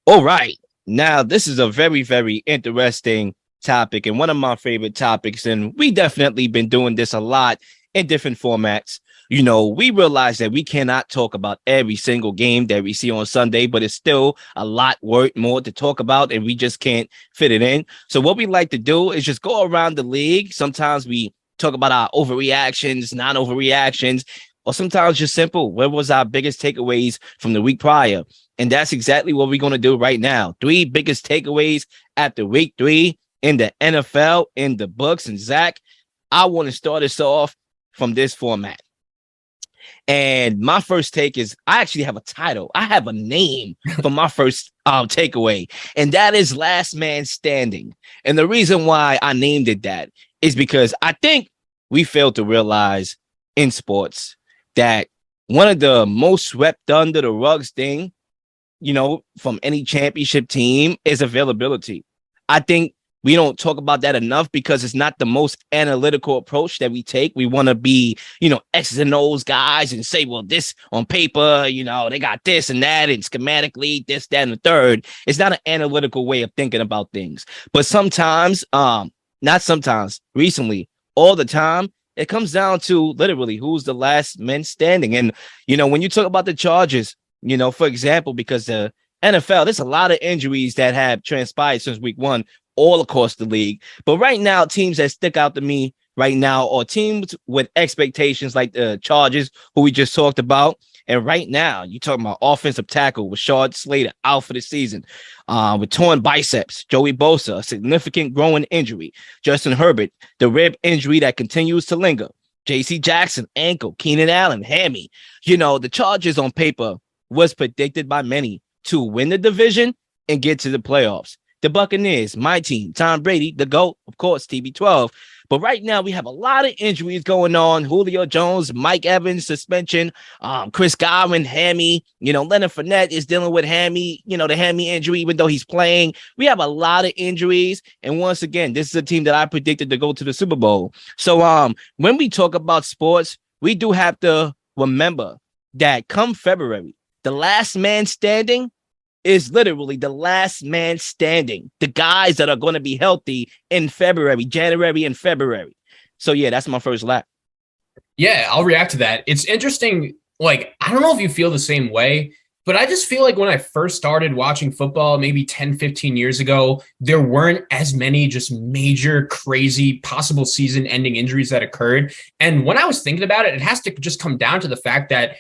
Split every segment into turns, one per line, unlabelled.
All right. Now, this is a very, very interesting topic and one of my favorite topics. And we definitely been doing this a lot in different formats. We realize that we cannot talk about every single game that we see on Sunday, but it's still a lot more to talk about, and we just can't fit it in. So, what we like to do is just go around the league. Sometimes we talk about our overreactions, non overreactions, or sometimes just simple. What was our biggest takeaways from the week prior? And that's exactly what we're going to do right now. Three biggest takeaways after week 3 in the NFL, in the books. And Zach, I want to start us off from this format. And my first take is I actually have a title. I have a name for my first takeaway, and that is Last Man Standing. And the reason why I named it that is because I think we fail to realize in sports that one of the most swept under the rugs thing from any championship team is availability. I think we don't talk about that enough because it's not the most analytical approach that we take. We want to be, X's and O's guys and say, well, this on paper, they got this and that and schematically this, that, and the third. It's not an analytical way of thinking about things. But sometimes, not sometimes, recently, all the time, it comes down to literally who's the last man standing. And, when you talk about the Chargers, for example, because the NFL, there's a lot of injuries that have transpired since week 1 all across the league. But right now, teams that stick out to me right now are teams with expectations like the Chargers, who we just talked about. And right now, you're talking about offensive tackle with Rashad Slater out for the season with torn biceps. Joey Bosa, a significant growing injury. Justin Herbert, the rib injury that continues to linger. J.C. Jackson, ankle. Keenan Allen, hammy. The Chargers on paper was predicted by many to win the division and get to the playoffs. The Buccaneers, my team, Tom Brady, the GOAT, of course, TB12. But right now, we have a lot of injuries going on. Julio Jones, Mike Evans, suspension, Chris Godwin, hammy. Leonard Fournette is dealing with hammy, the hammy injury, even though he's playing. We have a lot of injuries. And once again, this is a team that I predicted to go to the Super Bowl. So when we talk about sports, we do have to remember that come February, the last man standing is literally the last man standing. The guys that are going to be healthy in February, January and February. So, yeah, that's my first lap.
Yeah, I'll react to that. It's interesting. Like, I don't know if you feel the same way, but I just feel like when I first started watching football, maybe 10, 15 years ago, there weren't as many just major, crazy, possible season ending injuries that occurred. And when I was thinking about it, it has to just come down to the fact that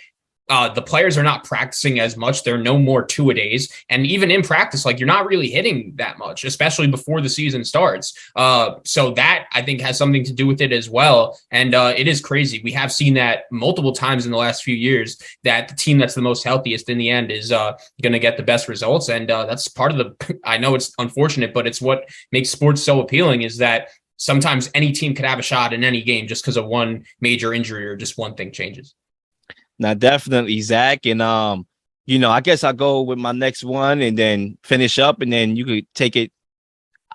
the players are not practicing as much. There are no more two-a-days. And even in practice, like you're not really hitting that much, especially before the season starts. So that I think has something to do with it as well. And it is crazy. We have seen that multiple times in the last few years that the team that's the most healthiest in the end is going to get the best results. And that's part of the, I know it's unfortunate, but it's what makes sports so appealing is that sometimes any team could have a shot in any game just because of one major injury or just one thing changes.
Now, definitely, Zach. And, I guess I'll go with my next one and then finish up and then you could take it.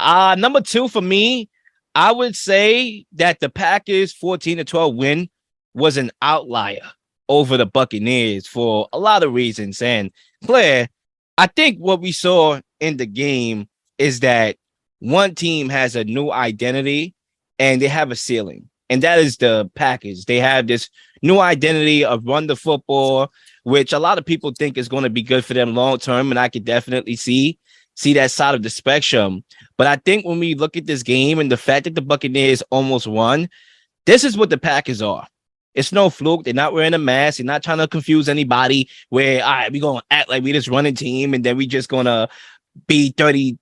Number 2 for me, I would say that the Packers 14-12 win was an outlier over the Buccaneers for a lot of reasons. And Claire, I think what we saw in the game is that one team has a new identity and they have a ceiling, and that is the Packers. They have this new identity of run the football, which a lot of people think is going to be good for them long term, and I could definitely see that side of the spectrum. But I think when we look at this game and the fact that the Buccaneers almost won, this is what the Packers are. It's no fluke. They're not wearing a mask. They're not trying to confuse anybody where, all right, we're going to act like we just running team and then we just going to be 30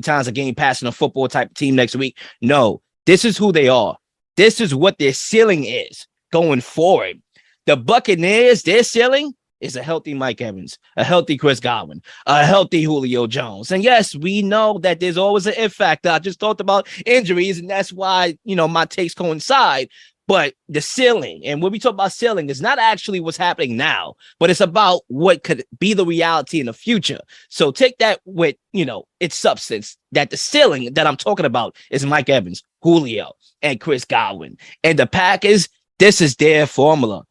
times a game passing a football type team next week. No, this is who they are. This is what their ceiling is going forward. The Buccaneers, their ceiling is a healthy Mike Evans, a healthy Chris Godwin, a healthy Julio Jones. And yes, we know that there's always an if factor. I just talked about injuries, and that's why, my takes coincide. But the ceiling, and when we talk about ceiling, is not actually what's happening now, but it's about what could be the reality in the future. So take that with, its substance, that the ceiling that I'm talking about is Mike Evans, Julio, and Chris Godwin. And the Packers, this is their formula.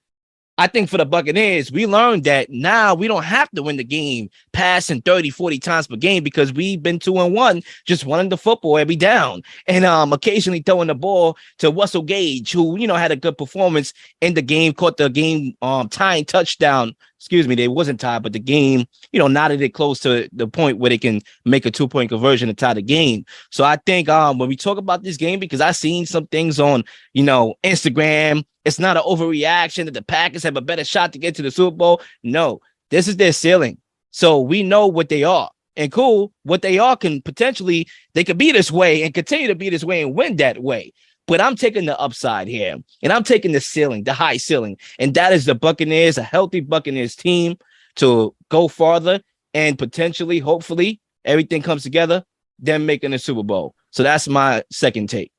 I think for the Buccaneers, we learned that now we don't have to win the game passing 30, 40 times per game because we've been 2-1, just running the football every down and occasionally throwing the ball to Russell Gage, who, had a good performance in the game, caught the game tying touchdown. Excuse me, they wasn't tied, but the game, knotted it close to the point where they can make a 2-point conversion to tie the game. So I think when we talk about this game, because I've seen some things on, Instagram, it's not an overreaction that the Packers have a better shot to get to the Super Bowl. No, this is their ceiling. So we know what they are. And cool, what they are can potentially, they could be this way and continue to be this way and win that way. But I'm taking the upside here, and I'm taking the ceiling, the high ceiling, and that is the Buccaneers, a healthy Buccaneers team to go farther and potentially, hopefully, everything comes together, them making the Super Bowl. So that's my second take.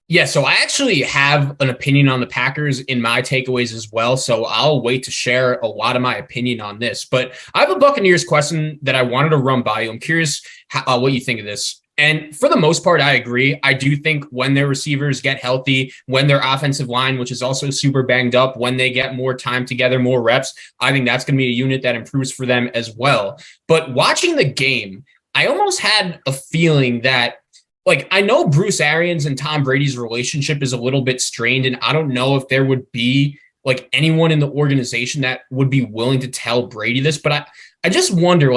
Yeah, so I actually have an opinion on the Packers in my takeaways as well, so I'll wait to share a lot of my opinion on this. But I have a Buccaneers question that I wanted to run by you. I'm curious what you think of this. And for the most part, I agree. I do think when their receivers get healthy, when their offensive line, which is also super banged up, when they get more time together, more reps, I think that's going to be a unit that improves for them as well. But watching the game, I almost had a feeling that, I know Bruce Arians and Tom Brady's relationship is a little bit strained, and I don't know if there would be anyone in the organization that would be willing to tell Brady this, but I just wonder,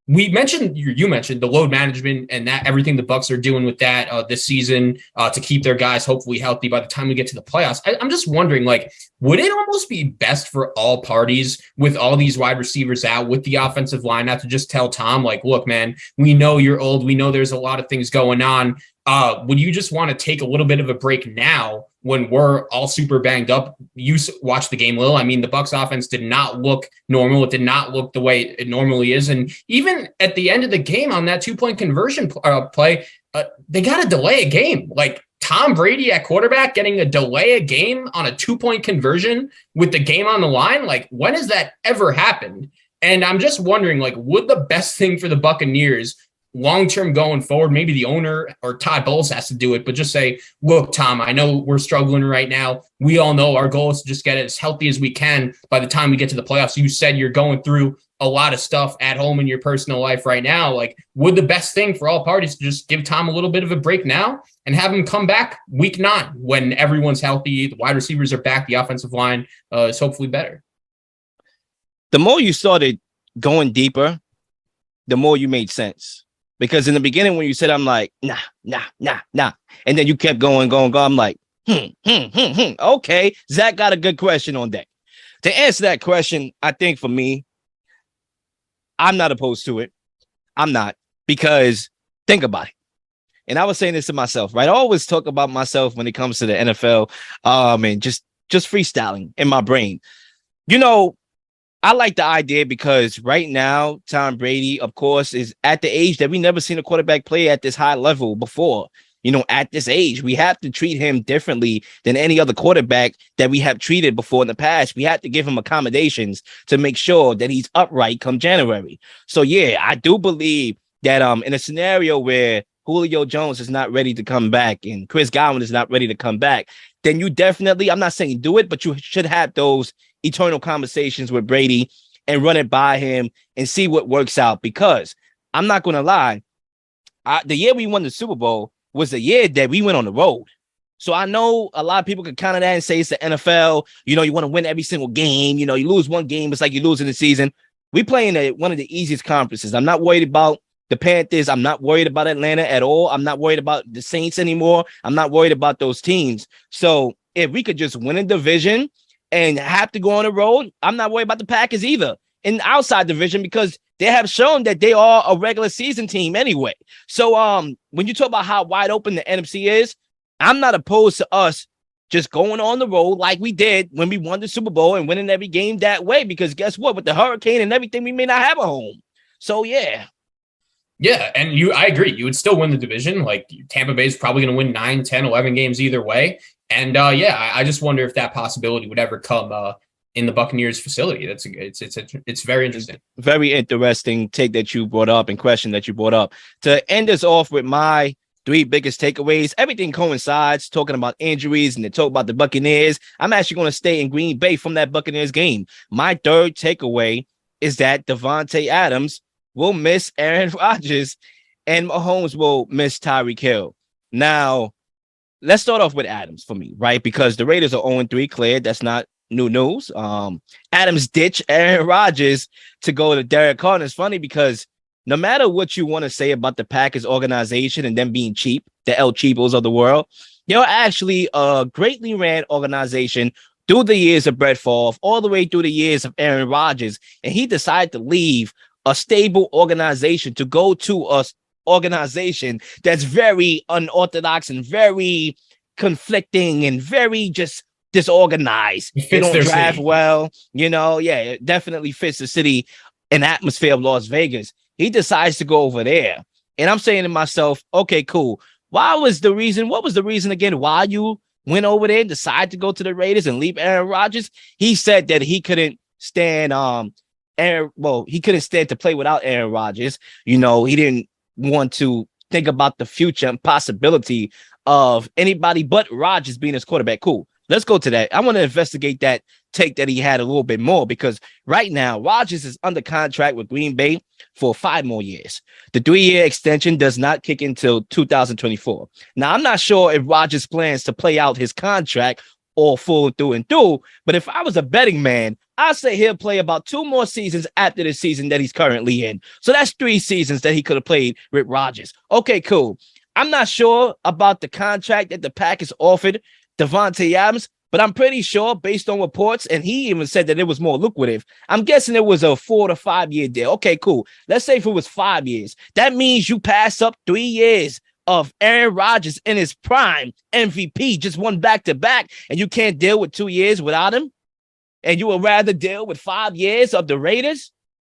you mentioned the load management and that everything the Bucs are doing with that this season to keep their guys hopefully healthy by the time we get to the playoffs. I'm just wondering, would it almost be best for all parties with all these wide receivers out, with the offensive line, not to just tell Tom, look, man, we know you're old. We know there's a lot of things going on. Would you just want to take a little bit of a break now when we're all super banged up? You watch the game, Lil. I mean, the Bucs offense did not look normal. It did not look the way it normally is. And even at the end of the game on that 2-point conversion play, they got to delay a game. Tom Brady at quarterback getting a delay a game on a 2-point conversion with the game on the line. When has that ever happened? And I'm just wondering, would the best thing for the Buccaneers long-term going forward, maybe the owner or Todd Bowles has to do it, but just say, look, Tom, I know we're struggling right now. We all know our goal is to just get as healthy as we can by the time we get to the playoffs. You said you're going through a lot of stuff at home in your personal life right now. Would the best thing for all parties to just give Tom a little bit of a break now and have him come back week 9 when everyone's healthy, the wide receivers are back, the offensive line is hopefully better?
The more you started going deeper, the more you made sense. Because in the beginning, when you said, I'm like, nah. And then you kept going. I'm like, okay. Zach got a good question on deck. To answer that question, I think for me, I'm not opposed to it. I'm not, because think about it. And I was saying this to myself, right? I always talk about myself when it comes to the NFL, and just freestyling in my brain. I like the idea because right now, Tom Brady, of course, is at the age that we never seen a quarterback play at this high level before. At this age, we have to treat him differently than any other quarterback that we have treated before in the past. We have to give him accommodations to make sure that he's upright come January. So, yeah, I do believe that in a scenario where Julio Jones is not ready to come back and Chris Godwin is not ready to come back, then you definitely, I'm not saying do it, but you should have those eternal conversations with Brady and run it by him and see what works out. Because I'm not going to lie, the year we won the Super Bowl was the year that we went on the road. So I know a lot of people can counter that and say it's the NFL. You want to win every single game. You lose one game, it's like you lose in the season. We play in one of the easiest conferences. I'm not worried about the Panthers. I'm not worried about Atlanta at all. I'm not worried about the Saints anymore. I'm not worried about those teams. So if we could just win a division and have to go on the road, I'm not worried about the Packers either in the outside division, because they have shown that they are a regular season team anyway. So when you talk about how wide open the NFC is, I'm not opposed to us just going on the road like we did when we won the Super Bowl and winning every game that way, because guess what? With the hurricane and everything, we may not have a home. So, yeah.
Yeah, and I agree. You would still win the division. Tampa Bay is probably going to win 9, 10, 11 games either way. And I just wonder if that possibility would ever come in the Buccaneers facility. It's very interesting.
Very interesting take that you brought up and question that you brought up. To end us off with my three biggest takeaways. Everything coincides, talking about injuries and they talk about the Buccaneers. I'm actually going to stay in Green Bay from that Buccaneers game. My third takeaway is that Davante Adams will miss Aaron Rodgers and Mahomes will miss Tyreek Hill. Now, let's start off with Adams for me, right? Because the Raiders are 0-3 cleared. That's not new news. Adams ditched Aaron Rodgers to go to Derek Carr. And it's funny because no matter what you want to say about the Packers organization and them being cheap, the El Cheapos of the world, they're actually a greatly ran organization through the years of Brett Favre, all the way through the years of Aaron Rodgers. And he decided to leave a stable organization to go to a organization that's very unorthodox and very conflicting and very just disorganized. They don't draft well, yeah, it definitely fits the city and atmosphere of Las Vegas. He decides to go over there. And I'm saying to myself, okay, cool. What was the reason again why you went over there and decided to go to the Raiders and leave Aaron Rodgers? He said that he couldn't stand he couldn't stand to play without Aaron Rodgers. He didn't want to think about the future and possibility of anybody but Rodgers being his quarterback. Cool. Let's go to that. I want to investigate that take that he had a little bit more because right now Rodgers is under contract with Green Bay for 5 more years. The 3-year extension does not kick until 2024. Now, I'm not sure if Rodgers plans to play out his contract all full through and through, but if I was a betting man, I'd say he'll play about 2 more seasons after the season that he's currently in. So that's 3 seasons that he could have played with Rodgers. Okay, cool. I'm not sure about the contract that the Packers offered Davante Adams, but I'm pretty sure based on reports, and he even said that it was more lucrative. I'm guessing it was a 4 to 5 year deal. Okay, cool. Let's say if it was 5 years, that means you pass up 3 years of Aaron Rodgers in his prime MVP, just one back to back, and you can't deal with 2 years without him. And you would rather deal with 5 years of the Raiders?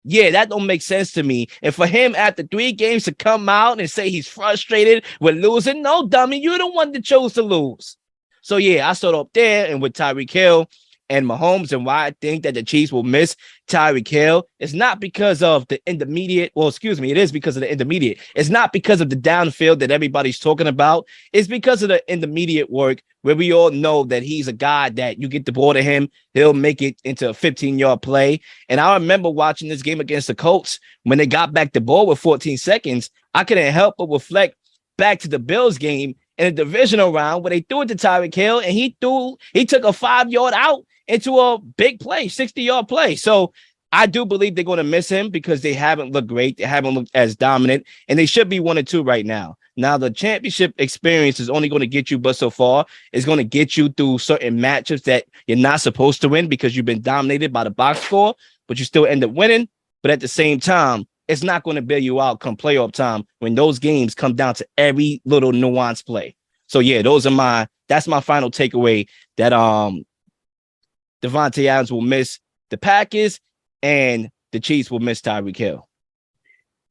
Yeah, that don't make sense to me. And for him after 3 games to come out and say he's frustrated with losing, no, dummy, you're the one that chose to lose. So, yeah, I start up there and with Tyreek Hill and Mahomes and why I think that the Chiefs will miss Tyreek Hill. It's not because of the intermediate. Well, excuse me. It is because of the intermediate. It's not because of the downfield that everybody's talking about. It's because of the intermediate work where we all know that he's a guy that you get the ball to him, he'll make it into a 15-yard play. And I remember watching this game against the Colts when they got back the ball with 14 seconds. I couldn't help but reflect back to the Bills game in a divisional round where they threw it to Tyreek Hill and he took a 5-yard out into a big play, 60-yard play. So I do believe they're going to miss him because they haven't looked great. They haven't looked as dominant, and they should be 1-2 right now. Now, the championship experience is only going to get you but so far. It's going to get you through certain matchups that you're not supposed to win because you've been dominated by the box score, but you still end up winning. But at the same time, it's not going to bail you out come playoff time when those games come down to every little nuanced play. So, yeah, that's my final takeaway, that Davante Adams will miss the Packers and the Chiefs will miss Tyreek Hill.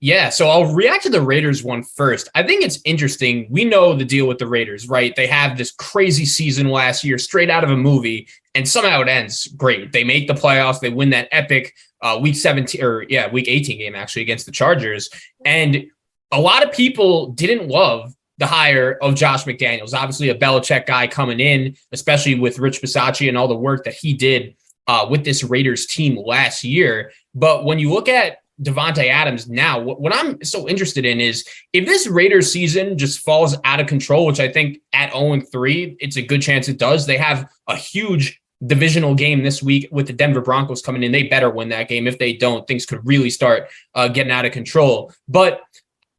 Yeah, so I'll react to the Raiders one first. I think it's interesting. We know the deal with the Raiders, right? They have this crazy season last year, straight out of a movie, and somehow it ends great. They make the playoffs. They win that epic week 18 game actually against the Chargers. And a lot of people didn't love the hire of Josh McDaniels, obviously a Belichick guy coming in, especially with Rich Bisaccia and all the work that he did with this Raiders team last year. But when you look at Davante Adams now, what I'm so interested in is if this Raiders season just falls out of control, which I think at 0-3, it's a good chance it does. They have a huge divisional game this week with the Denver Broncos coming in. They better win that game. If they don't, things could really start getting out of control. But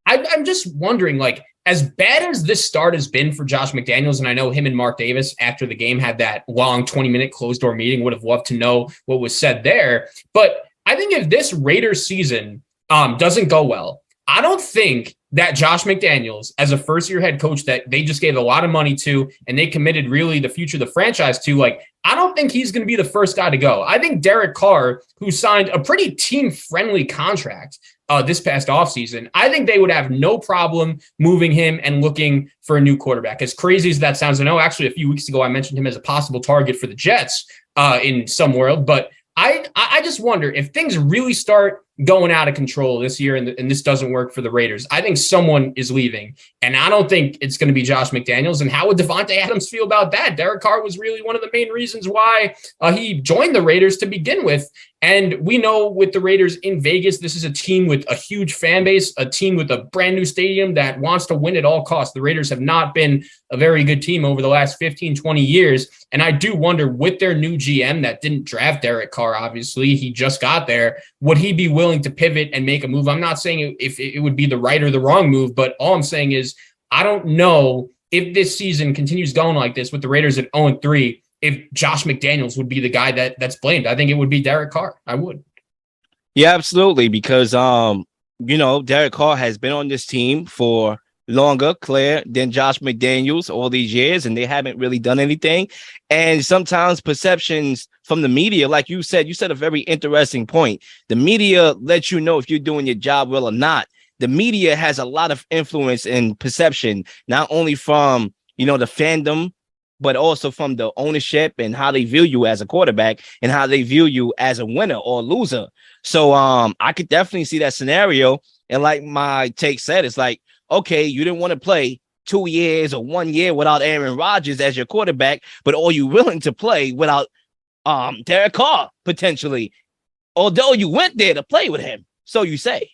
I'm just wondering, like, as bad as this start has been for Josh McDaniels, and I know him and Mark Davis after the game had that long 20-minute closed-door meeting, would have loved to know what was said there. But I think if this Raiders season doesn't go well, I don't think that Josh McDaniels, as a first-year head coach that they just gave a lot of money to and they committed really the future of the franchise to, like, I don't think he's going to be the first guy to go. I think Derek Carr, who signed a pretty team-friendly contract this past offseason, I think they would have no problem moving him and looking for a new quarterback. As crazy as that sounds, I know actually a few weeks ago I mentioned him as a possible target for the Jets in some world, but I just wonder if things really start going out of control this year, and this doesn't work for the Raiders. I think someone is leaving, and I don't think it's going to be Josh McDaniels. And how would Devontae Adams feel about that? Derek Carr was really one of the main reasons why he joined the Raiders to begin with. And we know with the Raiders in Vegas, this is a team with a huge fan base, a team with a brand new stadium that wants to win at all costs. The Raiders have not been a very good team over the last 15, 20 years. And I do wonder, with their new GM that didn't draft Derek Carr, obviously, he just got there, would he be willing to pivot and make a move? I'm not saying if it would be the right or the wrong move, but all I'm saying is I don't know if this season continues going like this with the Raiders at 0-3, if Josh McDaniels would be the guy that's blamed. I think it would be Derek Carr. I would.
Yeah, absolutely. Because, Derek Carr has been on this team for longer, Claire, than Josh McDaniels all these years, and they haven't really done anything. And sometimes perceptions from the media, like you said a very interesting point. The media lets you know if you're doing your job well or not. The media has a lot of influence in perception, not only from, the fandom, but also from the ownership and how they view you as a quarterback and how they view you as a winner or loser. So I could definitely see that scenario. And like my take said, it's like, okay, you didn't want to play 2 years or 1 year without Aaron Rodgers as your quarterback, but are you willing to play without Derek Carr potentially? Although you went there to play with him, so you say.